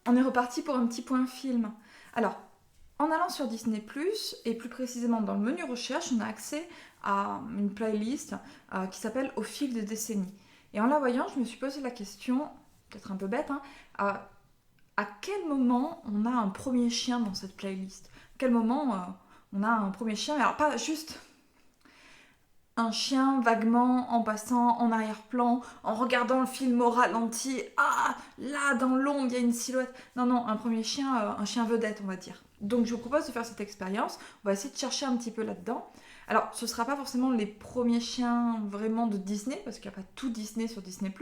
On est reparti pour un petit point film. Alors, en allant sur Disney+, et plus précisément dans le menu recherche, on a accès à une playlist qui s'appelle Au fil des décennies. Et en la voyant, je me suis posé la question, peut-être un peu bête, à quel moment on a un premier chien dans cette playlist? À quel moment on a un premier chien? Alors pas juste un chien vaguement en passant en arrière-plan, en regardant le film au ralenti. Ah, là, dans l'ombre, il y a une silhouette. Non, non, un premier chien, un chien vedette, on va dire. Donc je vous propose de faire cette expérience. On va essayer de chercher un petit peu là-dedans. Alors, ce ne sera pas forcément les premiers chiens vraiment de Disney, parce qu'il n'y a pas tout Disney sur Disney+,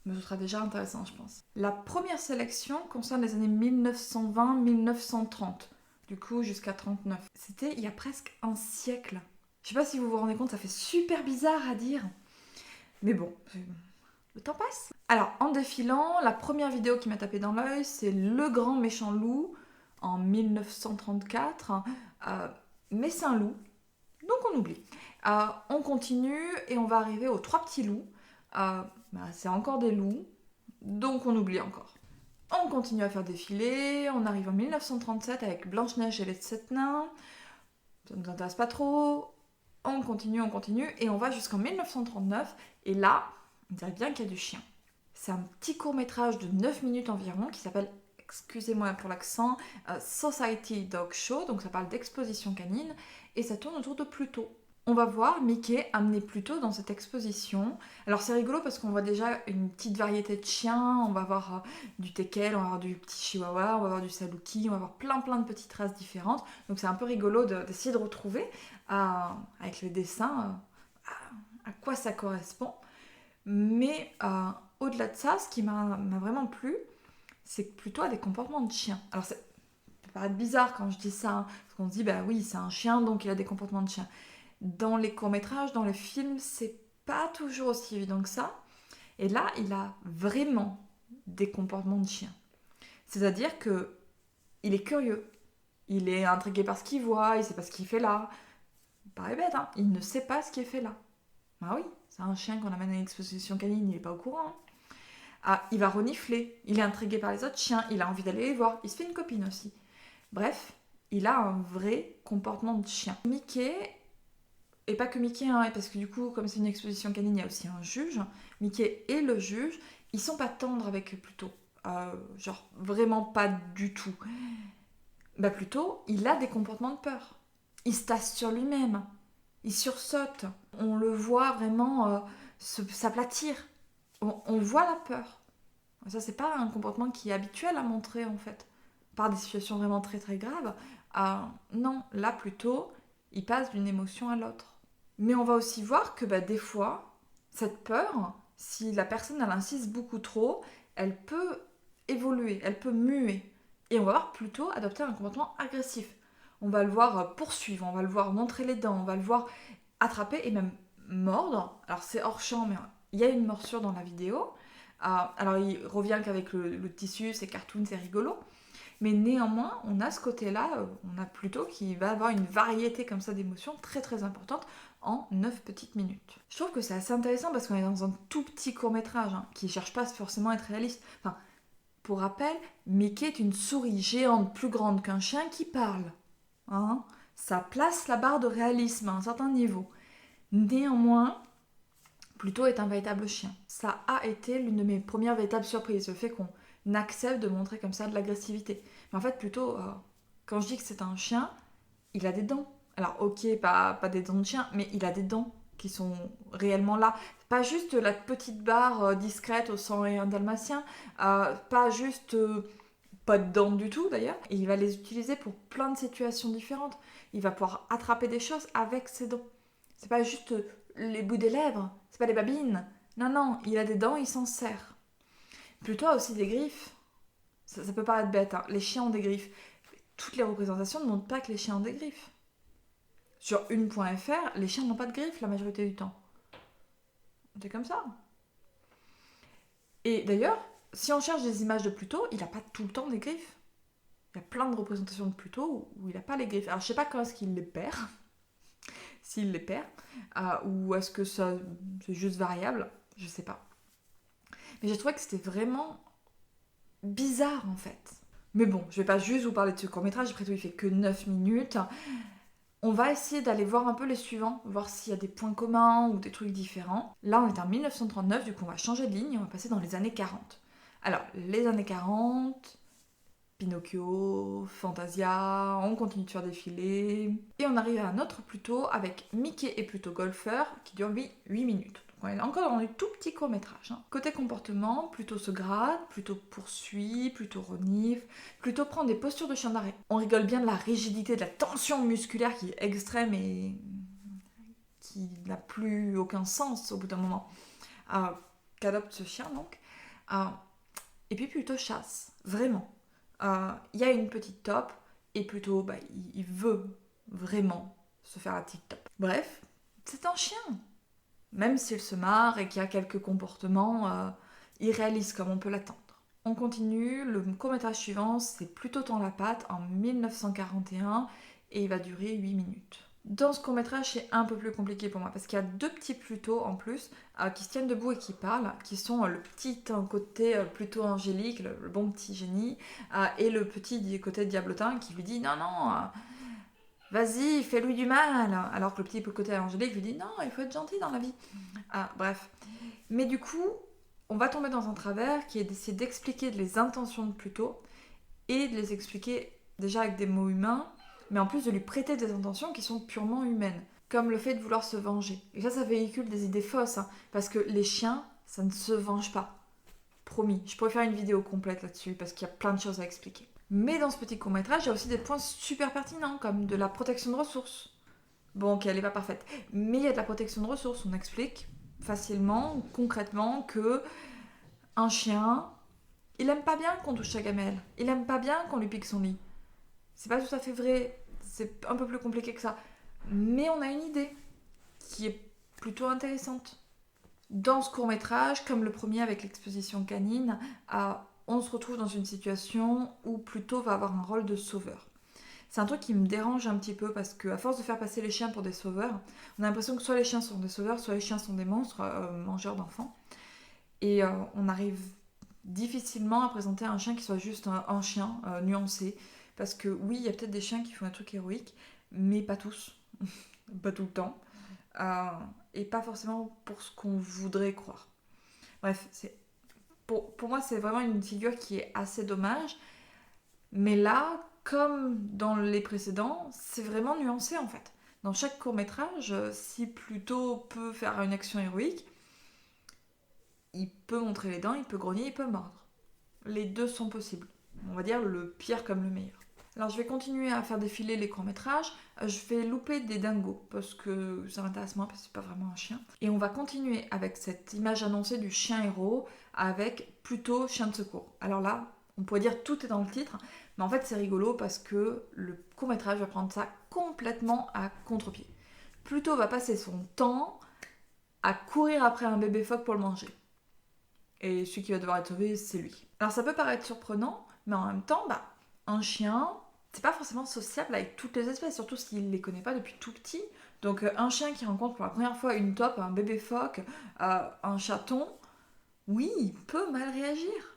mais ce sera déjà intéressant, je pense. La première sélection concerne les années 1920-1930, du coup jusqu'à 39. C'était il y a presque un siècle. Je sais pas si vous vous rendez compte, ça fait super bizarre à dire. Mais bon, le temps passe. Alors, en défilant, la première vidéo qui m'a tapé dans l'œil, c'est Le Grand Méchant Loup, en 1934. Mais c'est un loup, donc on oublie. On continue et on va arriver aux Trois Petits Loups. C'est encore des loups, donc on oublie encore. On continue à faire défiler, on arrive en 1937 avec Blanche-Neige et les Sept Nains. Ça ne nous intéresse pas trop. On continue, et on va jusqu'en 1939. Et là, on dirait bien qu'il y a du chien. C'est un petit court-métrage de 9 minutes environ qui s'appelle, excusez-moi pour l'accent, Society Dog Show. Donc ça parle d'exposition canine et ça tourne autour de Pluto. On va voir Mickey amener Pluto dans cette exposition. Alors c'est rigolo parce qu'on voit déjà une petite variété de chiens. On va voir du teckel, on va voir du petit chihuahua, on va voir du saluki, on va voir plein de petites races différentes. Donc c'est un peu rigolo d'essayer de retrouver avec les dessins à quoi ça correspond. Mais au-delà de ça, ce qui m'a vraiment plu, c'est que Pluto a des comportements de chien. Alors ça peut paraître bizarre quand je dis ça, parce qu'on se dit bah oui c'est un chien donc il a des comportements de chien. Dans les courts-métrages, dans les films, c'est pas toujours aussi évident que ça. Et là, il a vraiment des comportements de chien. C'est-à-dire que il est curieux. Il est intrigué par ce qu'il voit, il sait pas ce qu'il fait là. Paraît bête, hein. Il ne sait pas ce qui est fait là. Bah oui, c'est un chien qu'on amène à une exposition canine, il est pas au courant. Il va renifler, il est intrigué par les autres chiens, il a envie d'aller les voir, il se fait une copine aussi. Bref, il a un vrai comportement de chien. Mickey, et pas que Mickey, hein, parce que du coup, comme c'est une exposition canine, il y a aussi un juge. Mickey et le juge, ils sont pas tendres avec Pluto. Genre, vraiment pas du tout. Bah Pluto, il a des comportements de peur. Il se tasse sur lui-même. Il sursaute. On le voit vraiment s'aplatir. On voit la peur. Ça, c'est pas un comportement qui est habituel à montrer, en fait. Par des situations vraiment très graves. Non, là, plutôt, il passe d'une émotion à l'autre. Mais on va aussi voir que des fois, cette peur, si la personne elle insiste beaucoup trop, elle peut évoluer, elle peut muer. Et on va voir plutôt adopter un comportement agressif. On va le voir poursuivre, on va le voir montrer les dents, on va le voir attraper et même mordre. Alors c'est hors champ, mais il y a une morsure dans la vidéo. Alors il revient qu'avec le tissu, c'est cartoon, c'est rigolo. Mais néanmoins, on a ce côté-là, on a plutôt qui va avoir une variété comme ça d'émotions très importante en 9 petites minutes. Je trouve que c'est assez intéressant parce qu'on est dans un tout petit court-métrage qui ne cherche pas forcément à être réaliste. Enfin, pour rappel, Mickey est une souris géante plus grande qu'un chien qui parle. Ça place la barre de réalisme à un certain niveau. Néanmoins, Pluto est un véritable chien. Ça a été l'une de mes premières véritables surprises, le fait qu'on accepte de montrer comme ça de l'agressivité. Mais en fait, plutôt, quand je dis que c'est un chien, il a des dents. Alors, ok, pas des dents de chien, mais il a des dents qui sont réellement là. Pas juste la petite barre discrète au 101 dalmatien, pas juste pas de dents du tout d'ailleurs. Et il va les utiliser pour plein de situations différentes. Il va pouvoir attraper des choses avec ses dents. C'est pas juste les bouts des lèvres, c'est pas des babines. Non, il a des dents, il s'en sert. Pluto a aussi des griffes. Ça peut paraître bête, hein. Les chiens ont des griffes. Toutes les représentations ne montrent pas que les chiens ont des griffes. Sur une.fr, les chiens n'ont pas de griffes la majorité du temps. C'est comme ça. Et d'ailleurs, si on cherche des images de Pluto, il n'a pas tout le temps des griffes. Il y a plein de représentations de Pluto où il n'a pas les griffes. Alors je sais pas quand est-ce qu'il les perd, s'il les perd, ou est-ce que ça, c'est juste variable, je sais pas. Mais j'ai trouvé que c'était vraiment bizarre en fait. Mais bon, je vais pas juste vous parler de ce court-métrage, après tout il fait que 9 minutes. On va essayer d'aller voir un peu les suivants, voir s'il y a des points communs ou des trucs différents. Là on est en 1939, du coup on va changer de ligne, on va passer dans les années 40. Alors, les années 40, Pinocchio, Fantasia, on continue de faire défiler. Et on arrive à un autre Pluto avec Mickey et Pluto golfeur qui dure lui 8 minutes. Donc on est encore dans du tout petit court métrage. Côté comportement, Pluto se gratte, Pluto poursuit, Pluto renifle, Pluto prend des postures de chien d'arrêt. On rigole bien de la rigidité, de la tension musculaire qui est extrême et qui n'a plus aucun sens au bout d'un moment. Qu'adopte ce chien donc. Et puis Pluto chasse, vraiment. Il y a une petite top et plutôt il veut vraiment se faire la petite top. Bref, c'est un chien. Même s'il se marre et qu'il y a quelques comportements irréalistes comme on peut l'attendre. On continue, le court-métrage suivant c'est Pluto tend la patte en 1941 et il va durer 8 minutes. Dans ce court-métrage, c'est un peu plus compliqué pour moi parce qu'il y a 2 petits Pluto en plus qui se tiennent debout et qui parlent, qui sont le petit côté plutôt angélique, le bon petit génie, et le petit côté diablotin qui lui dit non, non, vas-y, fais-lui du mal, alors que le petit côté angélique lui dit non, il faut être gentil dans la vie. Bref. Mais du coup, on va tomber dans un travers qui est d'essayer d'expliquer les intentions de Pluto et de les expliquer déjà avec des mots humains, mais en plus de lui prêter des intentions qui sont purement humaines, comme le fait de vouloir se venger. Et ça véhicule des idées fausses, parce que les chiens, ça ne se venge pas. Promis, je pourrais faire une vidéo complète là-dessus, parce qu'il y a plein de choses à expliquer. Mais dans ce petit court-métrage, il y a aussi des points super pertinents, comme de la protection de ressources. Bon, ok, elle n'est pas parfaite, mais il y a de la protection de ressources. On explique facilement, concrètement, que un chien, il aime pas bien qu'on touche sa gamelle. Il aime pas bien qu'on lui pique son lit. C'est pas tout à fait vrai, c'est un peu plus compliqué que ça. Mais on a une idée qui est plutôt intéressante. Dans ce court-métrage, comme le premier avec l'exposition canine, on se retrouve dans une situation où Pluto va avoir un rôle de sauveur. C'est un truc qui me dérange un petit peu parce qu'à force de faire passer les chiens pour des sauveurs, on a l'impression que soit les chiens sont des sauveurs, soit les chiens sont des monstres mangeurs d'enfants. Et on arrive difficilement à présenter un chien qui soit juste un chien nuancé. Parce que oui, il y a peut-être des chiens qui font un truc héroïque, mais pas tous, pas tout le temps, et pas forcément pour ce qu'on voudrait croire. Bref, pour moi, c'est vraiment une figure qui est assez dommage, mais là, comme dans les précédents, c'est vraiment nuancé en fait. Dans chaque court-métrage, si Pluto peut faire une action héroïque, il peut montrer les dents, il peut grogner, il peut mordre. Les deux sont possibles. On va dire le pire comme le meilleur. Alors je vais continuer à faire défiler les courts-métrages. Je vais louper des dingos parce que ça m'intéresse moins parce que c'est pas vraiment un chien. Et on va continuer avec cette image annoncée du chien héros avec plutôt chien de secours. Alors là, on pourrait dire tout est dans le titre, mais en fait c'est rigolo parce que le court-métrage va prendre ça complètement à contre-pied. Pluto va passer son temps à courir après un bébé phoque pour le manger. Et celui qui va devoir être sauvé, c'est lui. Alors ça peut paraître surprenant, mais en même temps, un chien, c'est pas forcément sociable avec toutes les espèces, surtout s'il les connaît pas depuis tout petit. Donc un chien qui rencontre pour la première fois une taupe, un bébé phoque, un chaton, oui, il peut mal réagir.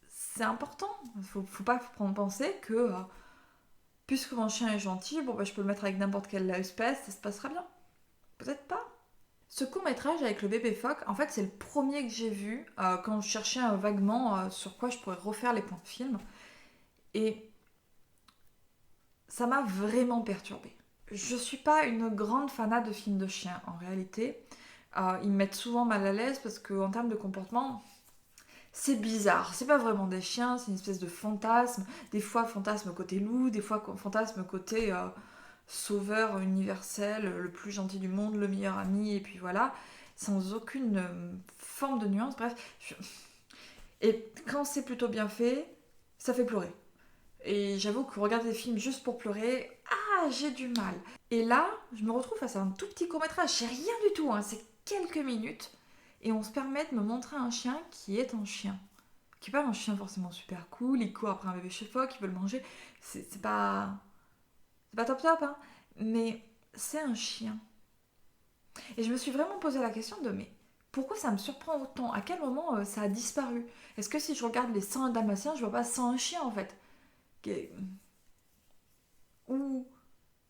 C'est important. Faut pas penser que puisque mon chien est gentil, je peux le mettre avec n'importe quelle espèce, ça se passera bien. Peut-être pas. Ce court-métrage avec le bébé phoque, en fait, c'est le premier que j'ai vu quand je cherchais vaguement sur quoi je pourrais refaire les points de film. Et ça m'a vraiment perturbée. Je suis pas une grande fanat de films de chiens, en réalité. Ils me mettent souvent mal à l'aise parce qu'en termes de comportement, c'est bizarre. C'est pas vraiment des chiens, c'est une espèce de fantasme. Des fois, fantasme côté loup, des fois, fantasme côté sauveur universel, le plus gentil du monde, le meilleur ami, et puis voilà, sans aucune forme de nuance. Bref, et quand c'est plutôt bien fait, ça fait pleurer. Et j'avoue que regarder des films juste pour pleurer, j'ai du mal. Et là, je me retrouve face à un tout petit court-métrage, c'est rien du tout, c'est quelques minutes, et on se permet de me montrer un chien qui est un chien. Qui n'est pas un chien forcément super cool, il court après un bébé phoque, il veut le manger, c'est pas top top, mais c'est un chien. Et je me suis vraiment posé la question de, mais pourquoi ça me surprend autant? À quel moment ça a disparu? Est-ce que si je regarde les 101 Dalmatiens, je vois pas 101 chiens en fait? Ou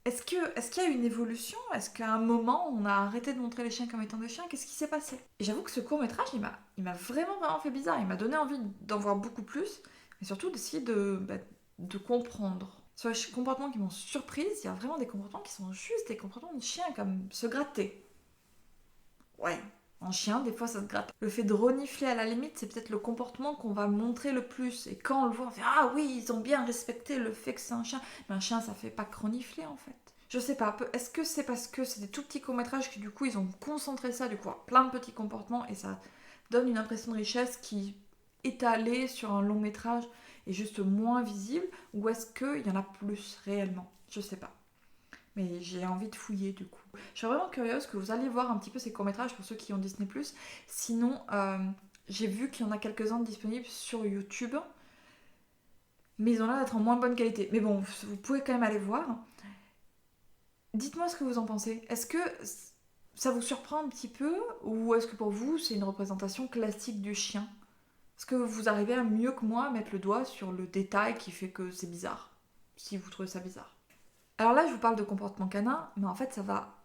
est-ce qu'il y a une évolution? Est-ce qu'à un moment, on a arrêté de montrer les chiens comme étant des chiens? Qu'est-ce qui s'est passé? Et j'avoue que ce court-métrage, il m'a vraiment fait bizarre. Il m'a donné envie d'en voir beaucoup plus, et surtout d'essayer de comprendre. Sur les comportements qui m'ont surprise, il y a vraiment des comportements qui sont juste des comportements de chiens, comme se gratter. Ouais, en chien, des fois ça se gratte. Le fait de renifler à la limite, c'est peut-être le comportement qu'on va montrer le plus. Et quand on le voit, on fait ah oui, ils ont bien respecté le fait que c'est un chien. Mais un chien, ça fait pas que renifler en fait. Je sais pas, est-ce que c'est parce que c'est des tout petits courts-métrages que du coup ils ont concentré ça, du coup, plein de petits comportements et ça donne une impression de richesse qui étalée sur un long métrage est juste moins visible, ou est-ce qu'il y en a plus réellement? Je sais pas. Mais j'ai envie de fouiller du coup. Je suis vraiment curieuse que vous alliez voir un petit peu ces courts-métrages pour ceux qui ont Disney+. Sinon, j'ai vu qu'il y en a quelques-uns disponibles sur YouTube, mais ils ont l'air d'être en moins bonne qualité. Mais bon, vous pouvez quand même aller voir. Dites-moi ce que vous en pensez. Est-ce que ça vous surprend un petit peu, ou est-ce que pour vous c'est une représentation classique du chien? Est-ce que vous arrivez à mieux que moi mettre le doigt sur le détail qui fait que c'est bizarre, si vous trouvez ça bizarre? Alors là, je vous parle de comportement canin, mais en fait, ça va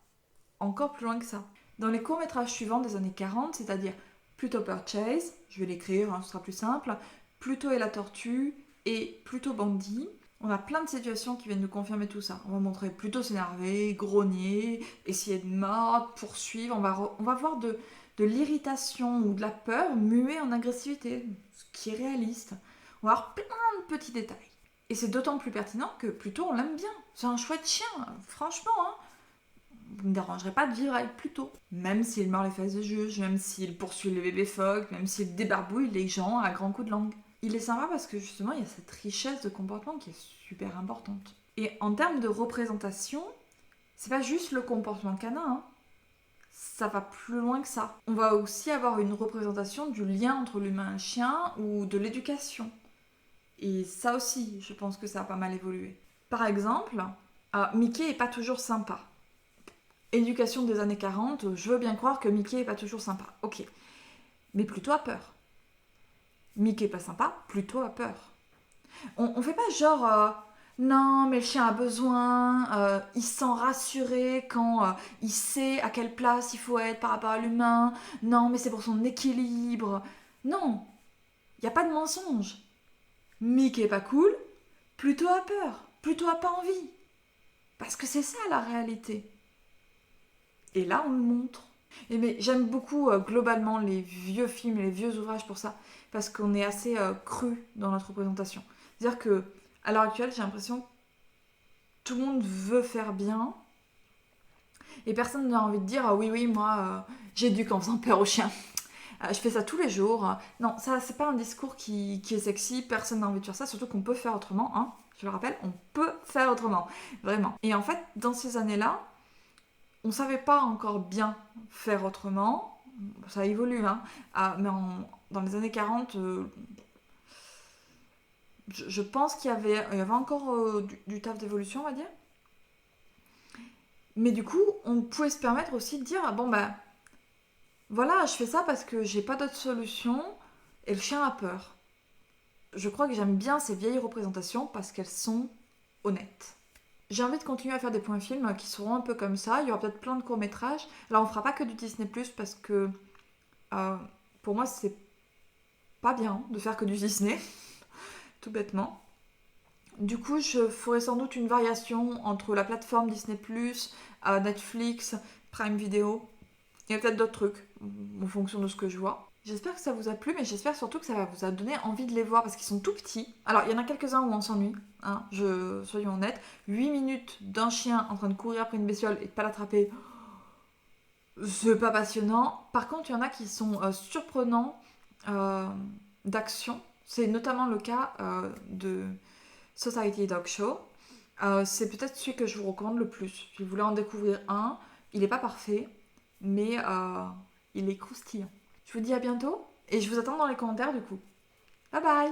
encore plus loin que ça. Dans les courts-métrages suivants des années 40, c'est-à-dire Pluto Purchase, je vais l'écrire, ce sera plus simple, Pluto et la tortue et Pluto Bandit, on a plein de situations qui viennent nous confirmer tout ça. On va montrer Pluto s'énerver, grogner, essayer de mordre, poursuivre, on va voir de l'irritation ou de la peur muée en agressivité, ce qui est réaliste. On va avoir plein de petits détails. Et c'est d'autant plus pertinent que Pluto, on l'aime bien. C'est un chouette chien, franchement. Vous ne me dérangerez pas de vivre avec Pluto. Même s'il meurt les fesses de juge, même s'il poursuit les bébés phoques, même s'il débarbouille les gens à grands coups de langue. Il est sympa parce que justement, il y a cette richesse de comportement qui est super importante. Et en termes de représentation, c'est pas juste le comportement canin, ça va plus loin que ça. On va aussi avoir une représentation du lien entre l'humain et le chien ou de l'éducation. Et ça aussi, je pense que ça a pas mal évolué. Par exemple, Mickey est pas toujours sympa. Éducation des années 40, je veux bien croire que Mickey est pas toujours sympa. Ok. Mais Pluto a peur. Mickey est pas sympa, Pluto a peur. On fait pas genre... non, mais le chien a besoin, il se sent rassuré quand il sait à quelle place il faut être par rapport à l'humain. Non, mais c'est pour son équilibre. Non, il n'y a pas de mensonge. Mickey est pas cool, Pluto a peur, Pluto a pas envie. Parce que c'est ça la réalité. Et là, on le montre. Et mais j'aime beaucoup globalement les vieux films et les vieux ouvrages pour ça, parce qu'on est assez cru dans notre représentation. C'est-à-dire que à l'heure actuelle, j'ai l'impression que tout le monde veut faire bien, et personne n'a envie de dire ah oui, moi j'éduque en faisant peur aux chiens. Je fais ça tous les jours. Non, ça c'est pas un discours qui est sexy, personne n'a envie de faire ça, surtout qu'on peut faire autrement, hein. Je le rappelle, on peut faire autrement, vraiment. Et en fait, dans ces années-là, on savait pas encore bien faire autrement, ça évolue, hein. Mais dans les années 40, je pense qu'il y avait encore du taf d'évolution, on va dire. Mais du coup, on pouvait se permettre aussi de dire, ah bon bah, voilà, je fais ça parce que j'ai pas d'autre solution et le chien a peur. Je crois que j'aime bien ces vieilles représentations parce qu'elles sont honnêtes. J'ai envie de continuer à faire des points films qui seront un peu comme ça. Il y aura peut-être plein de courts-métrages. Là, on fera pas que du Disney+, parce que pour moi, c'est pas bien de faire que du Disney, tout bêtement. Du coup, je ferai sans doute une variation entre la plateforme Disney+, Netflix, Prime Video, et peut-être d'autres trucs, en fonction de ce que je vois. J'espère que ça vous a plu, mais j'espère surtout que ça vous a donné envie de les voir, parce qu'ils sont tout petits. Alors, il y en a quelques-uns où on s'ennuie, hein, soyons honnêtes. 8 minutes d'un chien en train de courir après une bestiole et de pas l'attraper, c'est pas passionnant. Par contre, il y en a qui sont surprenants d'action. C'est notamment le cas de Society Dog Show. C'est peut-être celui que je vous recommande le plus. Si vous voulez en découvrir un, il n'est pas parfait, mais il est croustillant. Je vous dis à bientôt et je vous attends dans les commentaires du coup. Bye bye!